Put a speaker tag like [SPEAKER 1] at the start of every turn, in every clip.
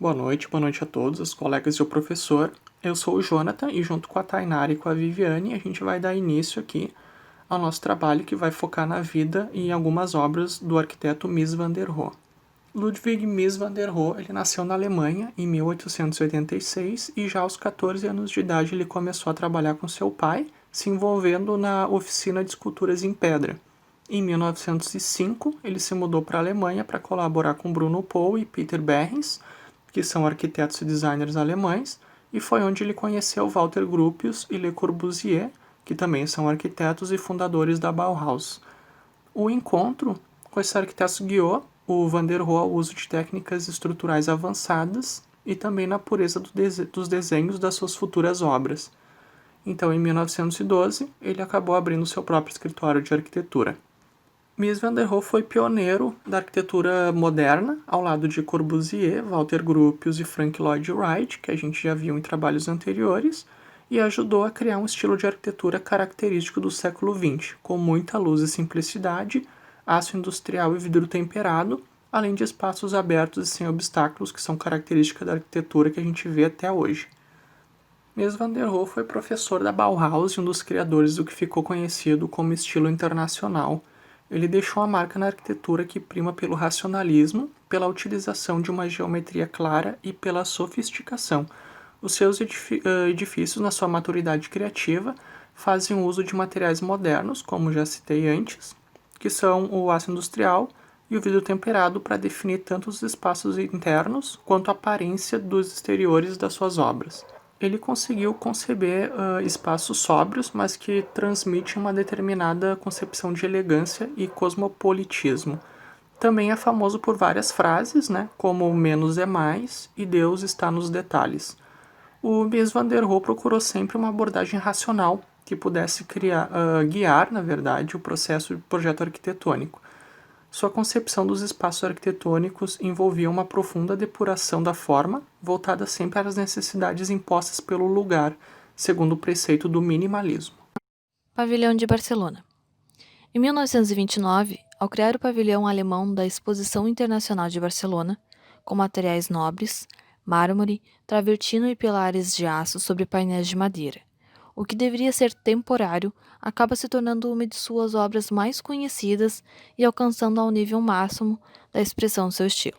[SPEAKER 1] Boa noite a todos, os colegas e o professor. Eu sou o Jonathan e junto com a Tainara e com a Viviane a gente vai dar início aqui ao nosso trabalho que vai focar na vida e em algumas obras do arquiteto Mies van der Rohe. Ludwig Mies van der Rohe ele nasceu na Alemanha em 1886 e já aos 14 anos de idade ele começou a trabalhar com seu pai, se envolvendo na oficina de esculturas em pedra. Em 1905, ele se mudou para a Alemanha para colaborar com Bruno Pohl e Peter Behrens, que são arquitetos e designers alemães, e foi onde ele conheceu Walter Gropius e Le Corbusier, que também são arquitetos e fundadores da Bauhaus. O encontro com esses arquitetos guiou o Van der Rohe ao uso de técnicas estruturais avançadas e também na pureza dos desenhos das suas futuras obras. Então, em 1912, ele acabou abrindo seu próprio escritório de arquitetura. Mies van der Rohe foi pioneiro da arquitetura moderna, ao lado de Corbusier, Walter Gropius e Frank Lloyd Wright, que a gente já viu em trabalhos anteriores, e ajudou a criar um estilo de arquitetura característico do século XX, com muita luz e simplicidade, aço industrial e vidro temperado, além de espaços abertos e sem obstáculos, que são características da arquitetura que a gente vê até hoje. Mies van der Rohe foi professor da Bauhaus e um dos criadores do que ficou conhecido como estilo internacional. Ele deixou a marca na arquitetura que prima pelo racionalismo, pela utilização de uma geometria clara e pela sofisticação. Os seus edifícios, na sua maturidade criativa, fazem uso de materiais modernos, como já citei antes, que são o aço industrial e o vidro temperado para definir tanto os espaços internos quanto a aparência dos exteriores das suas obras. Ele conseguiu conceber espaços sóbrios, mas que transmitem uma determinada concepção de elegância e cosmopolitismo. Também é famoso por várias frases, como menos é mais e Deus está nos detalhes. O Mies van der Rohe procurou sempre uma abordagem racional que pudesse guiar, na verdade, o processo de projeto arquitetônico. Sua concepção dos espaços arquitetônicos envolvia uma profunda depuração da forma, voltada sempre às necessidades impostas pelo lugar, segundo o preceito do minimalismo.
[SPEAKER 2] Pavilhão de Barcelona. Em 1929, ao criar o pavilhão alemão da Exposição Internacional de Barcelona, com materiais nobres, mármore, travertino e pilares de aço sobre painéis de madeira, o que deveria ser temporário acaba se tornando uma de suas obras mais conhecidas e alcançando ao nível máximo da expressão do seu estilo.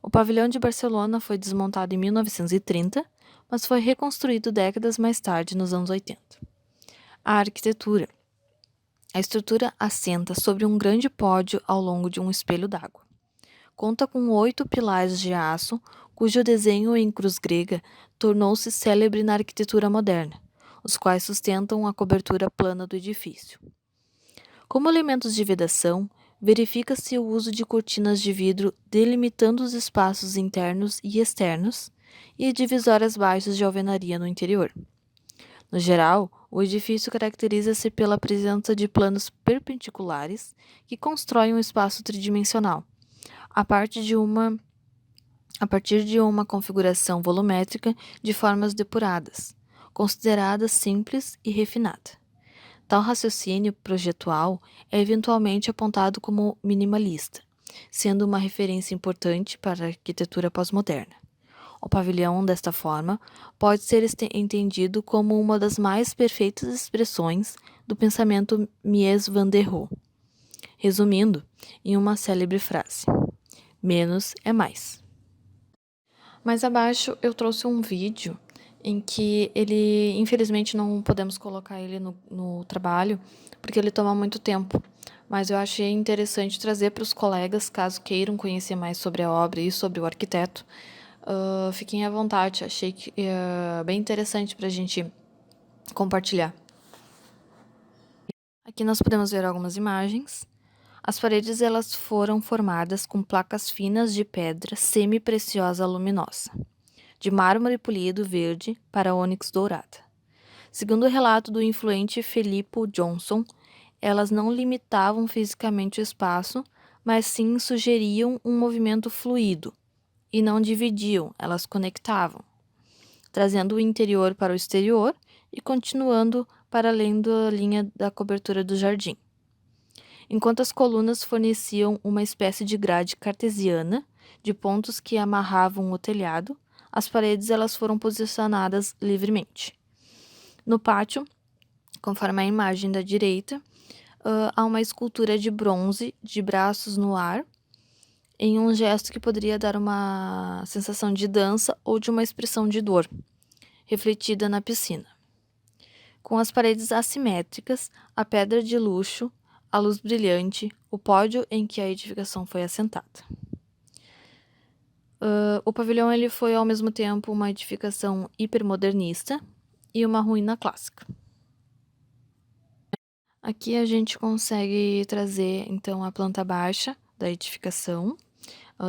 [SPEAKER 2] O pavilhão de Barcelona foi desmontado em 1930, mas foi reconstruído décadas mais tarde, nos anos 80. A arquitetura. A estrutura assenta sobre um grande pódio ao longo de um espelho d'água. Conta com 8 pilares de aço, cujo desenho em cruz grega tornou-se célebre na arquitetura moderna, os quais sustentam a cobertura plana do edifício. Como elementos de vedação, verifica-se o uso de cortinas de vidro delimitando os espaços internos e externos e divisórias baixas de alvenaria no interior. No geral, o edifício caracteriza-se pela presença de planos perpendiculares que constroem um espaço tridimensional, a partir de uma configuração volumétrica de formas depuradas, considerada simples e refinada. Tal raciocínio projetual é eventualmente apontado como minimalista, sendo uma referência importante para a arquitetura pós-moderna. O pavilhão, desta forma, pode ser entendido como uma das mais perfeitas expressões do pensamento Mies van der Rohe. Resumindo, em uma célebre frase: menos é mais. Mais abaixo eu trouxe um vídeo em que ele, infelizmente, não podemos colocar ele no trabalho, porque ele toma muito tempo. Mas eu achei interessante trazer para os colegas, caso queiram conhecer mais sobre a obra e sobre o arquiteto. Fiquem à vontade, achei que bem interessante para a gente compartilhar. Aqui nós podemos ver algumas imagens. As paredes elas foram formadas com placas finas de pedra semi-preciosa luminosa, de mármore polido verde para ônix dourada. Segundo o relato do influente Filippo Johnson, elas não limitavam fisicamente o espaço, mas sim sugeriam um movimento fluido, e não dividiam, elas conectavam, trazendo o interior para o exterior e continuando para além da linha da cobertura do jardim. Enquanto as colunas forneciam uma espécie de grade cartesiana, de pontos que amarravam o telhado. As paredes elas foram posicionadas livremente. No pátio, conforme a imagem da direita, há uma escultura de bronze de braços no ar, em um gesto que poderia dar uma sensação de dança ou de uma expressão de dor, refletida na piscina. Com as paredes assimétricas, a pedra de luxo, a luz brilhante, o pódio em que a edificação foi assentada. O pavilhão ele foi ao mesmo tempo uma edificação hipermodernista e uma ruína clássica. Aqui a gente consegue trazer então a planta baixa da edificação,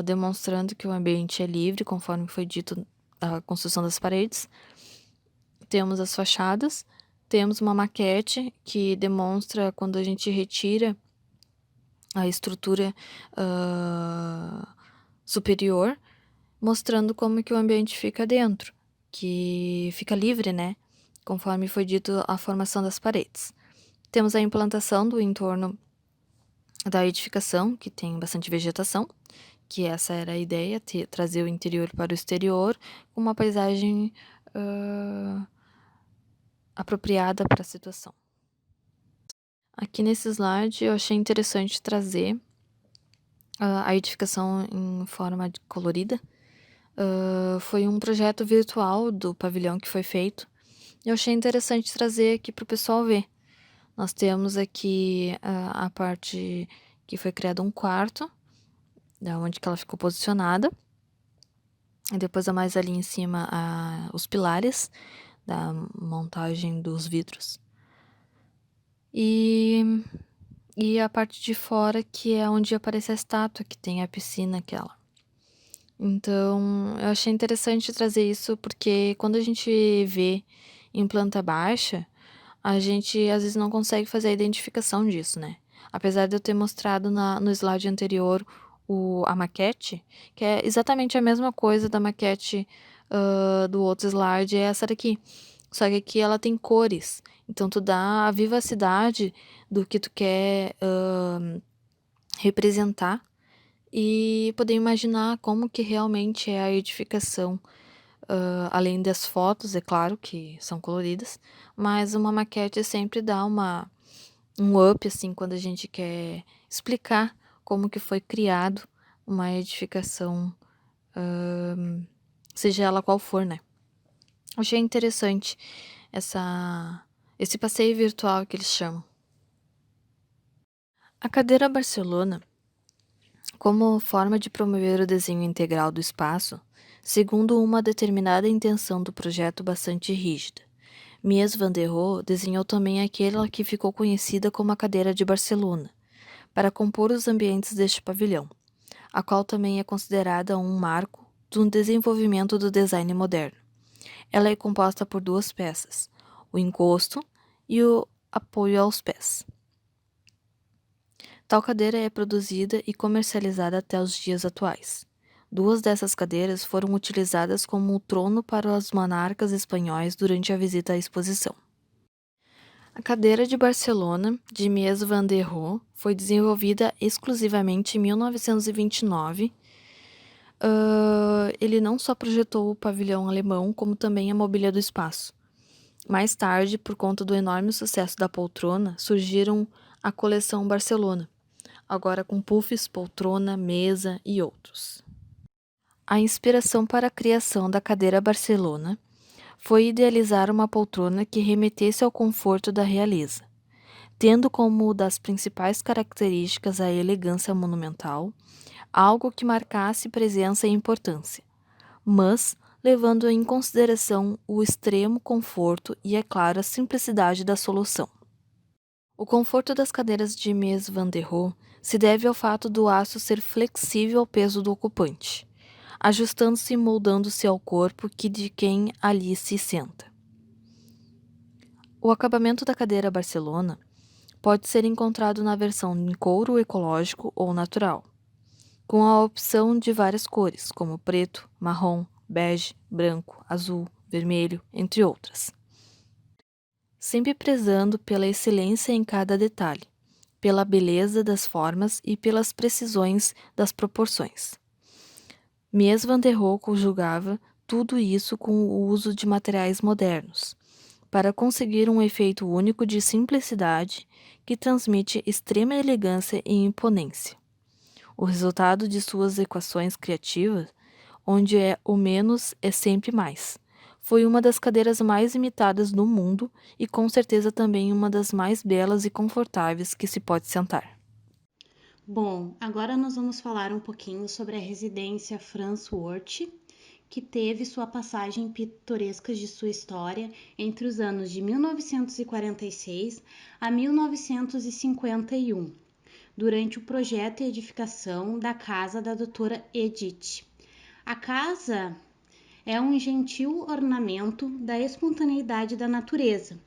[SPEAKER 2] demonstrando que o ambiente é livre, conforme foi dito a construção das paredes. Temos as fachadas, temos uma maquete que demonstra quando a gente retira a estrutura superior, mostrando como que o ambiente fica dentro, que fica livre, né? Conforme foi dito a formação das paredes. Temos a implantação do entorno da edificação, que tem bastante vegetação, que essa era a ideia, trazer o interior para o exterior, com uma paisagem apropriada para a situação. Aqui nesse slide eu achei interessante trazer a edificação em forma colorida. Foi um projeto virtual do pavilhão que foi feito. Eu achei interessante trazer aqui para o pessoal ver. Nós temos aqui a parte que foi criado um quarto, da onde que ela ficou posicionada. E depois mais ali em cima os pilares da montagem dos vidros. E a parte de fora, que é onde aparece a estátua, que tem a piscina aquela. Então, eu achei interessante trazer isso, porque quando a gente vê em planta baixa, a gente às vezes não consegue fazer a identificação disso, né? Apesar de eu ter mostrado no slide anterior a maquete, que é exatamente a mesma coisa da maquete do outro slide, é essa daqui. Só que aqui ela tem cores, então tu dá a vivacidade do que tu quer representar e poder imaginar como que realmente é a edificação, além das fotos, é claro, que são coloridas, mas uma maquete sempre dá um up, assim, quando a gente quer explicar como que foi criado uma edificação, seja ela qual for, né? Achei interessante esse passeio virtual que eles chamam. A cadeira Barcelona, como forma de promover o desenho integral do espaço, segundo uma determinada intenção do projeto bastante rígida. Mies van der Rohe desenhou também aquela que ficou conhecida como a cadeira de Barcelona, para compor os ambientes deste pavilhão, a qual também é considerada um marco do desenvolvimento do design moderno. Ela é composta por duas peças, o encosto e o apoio aos pés. Tal cadeira é produzida e comercializada até os dias atuais. Duas dessas cadeiras foram utilizadas como um trono para os monarcas espanhóis durante a visita à exposição. A cadeira de Barcelona, de Mies van der Rohe, foi desenvolvida exclusivamente em 1929. Ele não só projetou o pavilhão alemão, como também a mobília do espaço. Mais tarde, por conta do enorme sucesso da poltrona, surgiram a coleção Barcelona, agora com puffs, poltrona, mesa e outros. A inspiração para a criação da cadeira Barcelona foi idealizar uma poltrona que remetesse ao conforto da realeza, tendo como das principais características a elegância monumental, algo que marcasse presença e importância, mas levando em consideração o extremo conforto e, é claro, a simplicidade da solução. O conforto das cadeiras de Mies van der Rohe se deve ao fato do aço ser flexível ao peso do ocupante, ajustando-se e moldando-se ao corpo de quem ali se senta. O acabamento da cadeira Barcelona pode ser encontrado na versão em couro ecológico ou natural, com a opção de várias cores, como preto, marrom, bege, branco, azul, vermelho, entre outras. Sempre prezando pela excelência em cada detalhe, pela beleza das formas e pelas precisões das proporções. Mies van der Rohe conjugava tudo isso com o uso de materiais modernos, para conseguir um efeito único de simplicidade que transmite extrema elegância e imponência. O resultado de suas equações criativas, onde o menos é sempre mais, foi uma das cadeiras mais imitadas no mundo e com certeza também uma das mais belas e confortáveis que se pode sentar.
[SPEAKER 3] Bom, agora nós vamos falar um pouquinho sobre a residência Franz Werth, que teve sua passagem pitoresca de sua história entre os anos de 1946 a 1951, durante o projeto e edificação da casa da doutora Edith. A casa é um gentil ornamento da espontaneidade da natureza.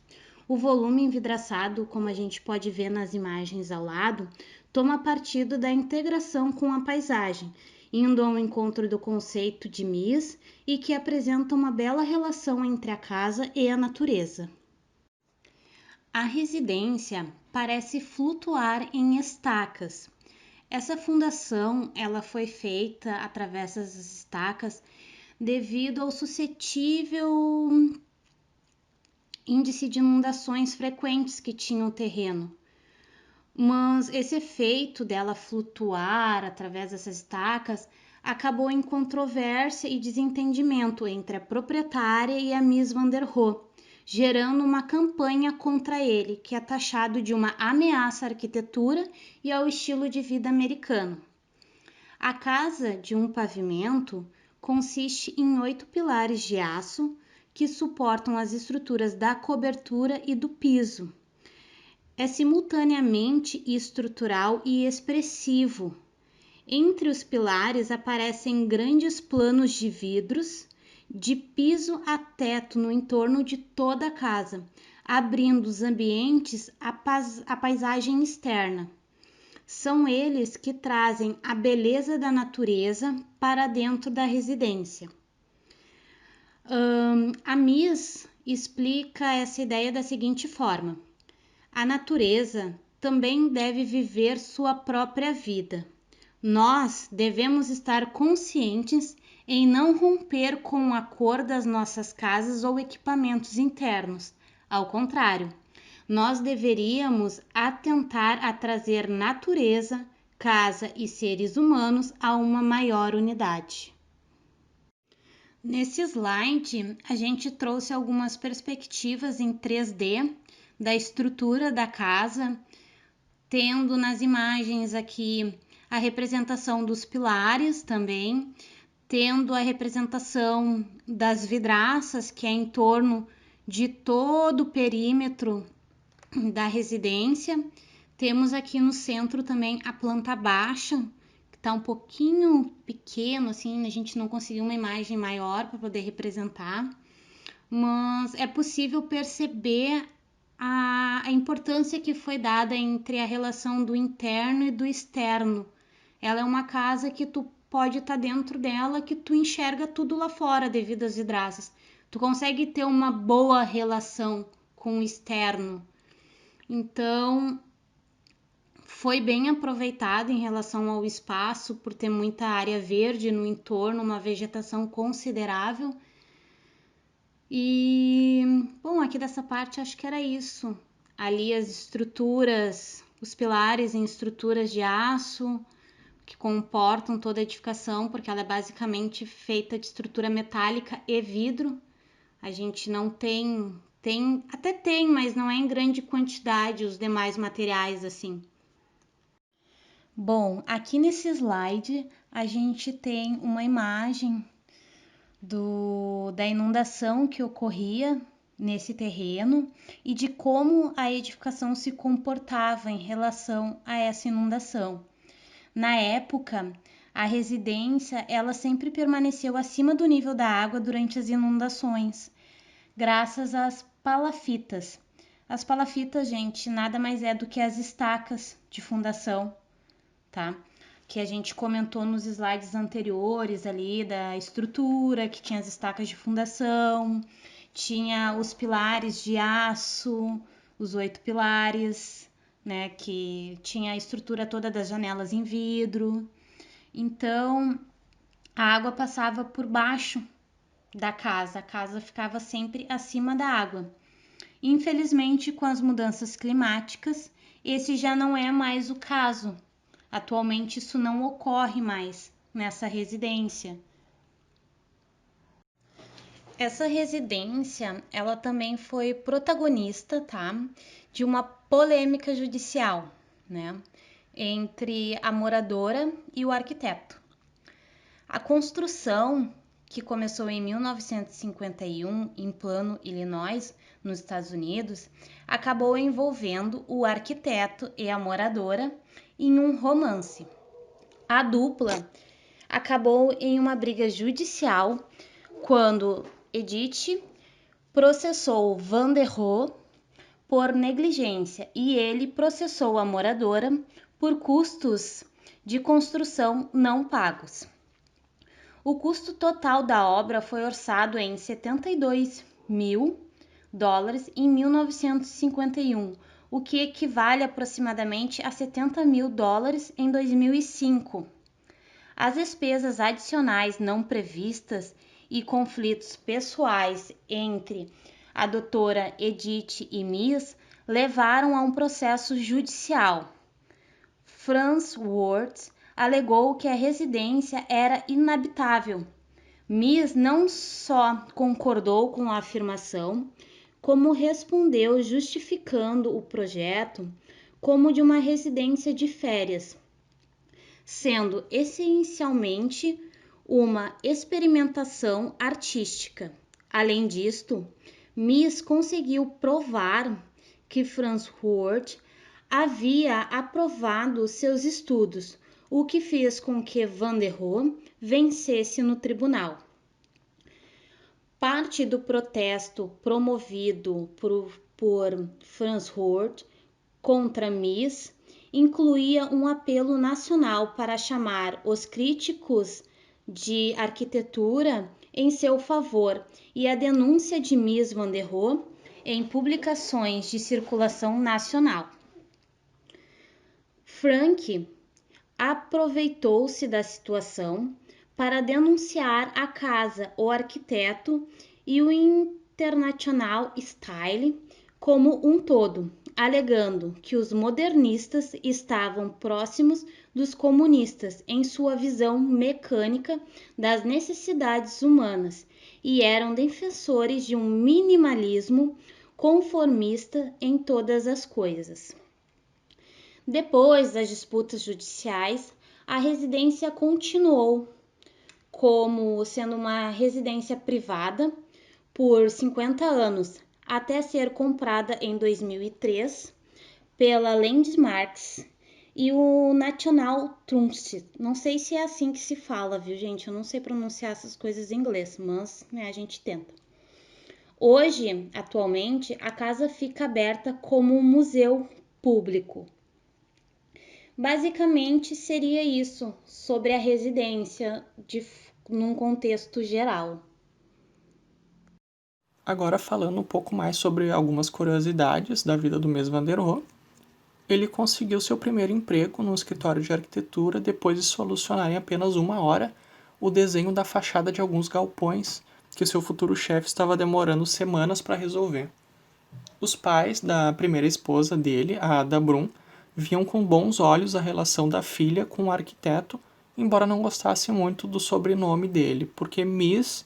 [SPEAKER 3] O volume envidraçado, como a gente pode ver nas imagens ao lado, toma partido da integração com a paisagem, indo ao encontro do conceito de Mies e que apresenta uma bela relação entre a casa e a natureza. A residência parece flutuar em estacas. Essa fundação ela foi feita através das estacas devido ao suscetível índice de inundações frequentes que tinha o terreno. Mas esse efeito dela flutuar através dessas estacas acabou em controvérsia e desentendimento entre a proprietária e a Mies van der Rohe, gerando uma campanha contra ele, que é taxado de uma ameaça à arquitetura e ao estilo de vida americano. A casa de um pavimento consiste em 8 pilares de aço que suportam as estruturas da cobertura e do piso. É simultaneamente estrutural e expressivo. Entre os pilares aparecem grandes planos de vidros, de piso a teto no entorno de toda a casa, abrindo os ambientes à paisagem externa. São eles que trazem a beleza da natureza para dentro da residência. A Mies explica essa ideia da seguinte forma: a natureza também deve viver sua própria vida. Nós devemos estar conscientes em não romper com a cor das nossas casas ou equipamentos internos. Ao contrário, nós deveríamos atentar a trazer natureza, casa e seres humanos a uma maior unidade. Nesse slide, a gente trouxe algumas perspectivas em 3D da estrutura da casa, tendo nas imagens aqui a representação dos pilares também, tendo a representação das vidraças, que é em torno de todo o perímetro da residência. Temos aqui no centro também a planta baixa, que está um pouquinho pequeno, assim, a gente não conseguiu uma imagem maior para poder representar, mas é possível perceber a importância que foi dada entre a relação do interno e do externo. Ela é uma casa que tu pode estar dentro dela, que tu enxerga tudo lá fora devido às vidraças. Tu consegue ter uma boa relação com o externo. Então, foi bem aproveitado em relação ao espaço, por ter muita área verde no entorno, uma vegetação considerável. E, bom, aqui dessa parte acho que era isso. Ali as estruturas, os pilares em estruturas de aço, que comportam toda a edificação, porque ela é basicamente feita de estrutura metálica e vidro. A gente não até tem, mas não é em grande quantidade os demais materiais assim. Bom, aqui nesse slide a gente tem uma imagem da inundação que ocorria nesse terreno e de como a edificação se comportava em relação a essa inundação. Na época, a residência ela sempre permaneceu acima do nível da água durante as inundações, graças às palafitas. As palafitas, gente, nada mais é do que as estacas de fundação, tá? Que a gente comentou nos slides anteriores ali da estrutura, que tinha as estacas de fundação, tinha os pilares de aço, os 8 pilares, né? Que tinha a estrutura toda das janelas em vidro. Então, a água passava por baixo da casa, a casa ficava sempre acima da água. Infelizmente, com as mudanças climáticas, esse já não é mais o caso. Atualmente isso não ocorre mais nessa residência. Essa residência, ela também foi protagonista, tá, de uma polêmica judicial, né, entre a moradora e o arquiteto. A construção, que começou em 1951 em Plano, Illinois, nos Estados Unidos, acabou envolvendo o arquiteto e a moradora em um romance. A dupla acabou em uma briga judicial quando Edith processou Van der Rohe por negligência e ele processou a moradora por custos de construção não pagos. O custo total da obra foi orçado em $72 mil em 1951, o que equivale aproximadamente a $70 mil em 2005. As despesas adicionais não previstas e conflitos pessoais entre a doutora Edith e Miss levaram a um processo judicial. Franz Wertz alegou que a residência era inabitável. Miss não só concordou com a afirmação, como respondeu justificando o projeto como de uma residência de férias, sendo essencialmente uma experimentação artística. Além disto, Miss conseguiu provar que Franz Wertz havia aprovado seus estudos, o que fez com que Van der Rohe vencesse no tribunal. Parte do protesto promovido por Franz Wertz contra Miss incluía um apelo nacional para chamar os críticos de arquitetura em seu favor e a denúncia de Miss Van der Rohe em publicações de circulação nacional. Frank aproveitou-se da situação para denunciar a casa, o arquiteto e o International Style como um todo, alegando que os modernistas estavam próximos dos comunistas em sua visão mecânica das necessidades humanas e eram defensores de um minimalismo conformista em todas as coisas. Depois das disputas judiciais, a residência continuou como sendo uma residência privada por 50 anos, até ser comprada em 2003 pela Landmarks e o National Trust. Não sei se é assim que se fala, viu, gente? Eu não sei pronunciar essas coisas em inglês, mas a gente tenta. Hoje, atualmente, a casa fica aberta como um museu público. Basicamente, seria isso sobre a residência num contexto geral.
[SPEAKER 1] Agora falando um pouco mais sobre algumas curiosidades da vida do Mies van der Rohe. Ele conseguiu seu primeiro emprego num escritório de arquitetura depois de solucionar em apenas 1 hora o desenho da fachada de alguns galpões que seu futuro chefe estava demorando semanas para resolver. Os pais da primeira esposa dele, a Ada Brum, viam com bons olhos a relação da filha com o arquiteto, embora não gostassem muito do sobrenome dele, porque Mies,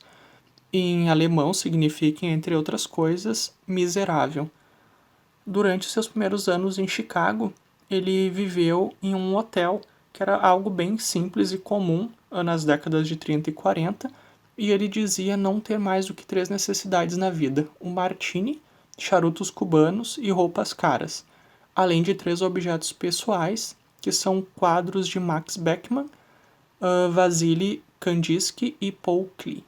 [SPEAKER 1] em alemão, significa, entre outras coisas, miserável. Durante seus primeiros anos em Chicago, ele viveu em um hotel, que era algo bem simples e comum nas décadas de 30 e 40, e ele dizia não ter mais do que 3 necessidades na vida: um martini, charutos cubanos e roupas caras, além de 3 objetos pessoais, que são quadros de Max Beckmann, Wassily Kandinsky e Paul Klee.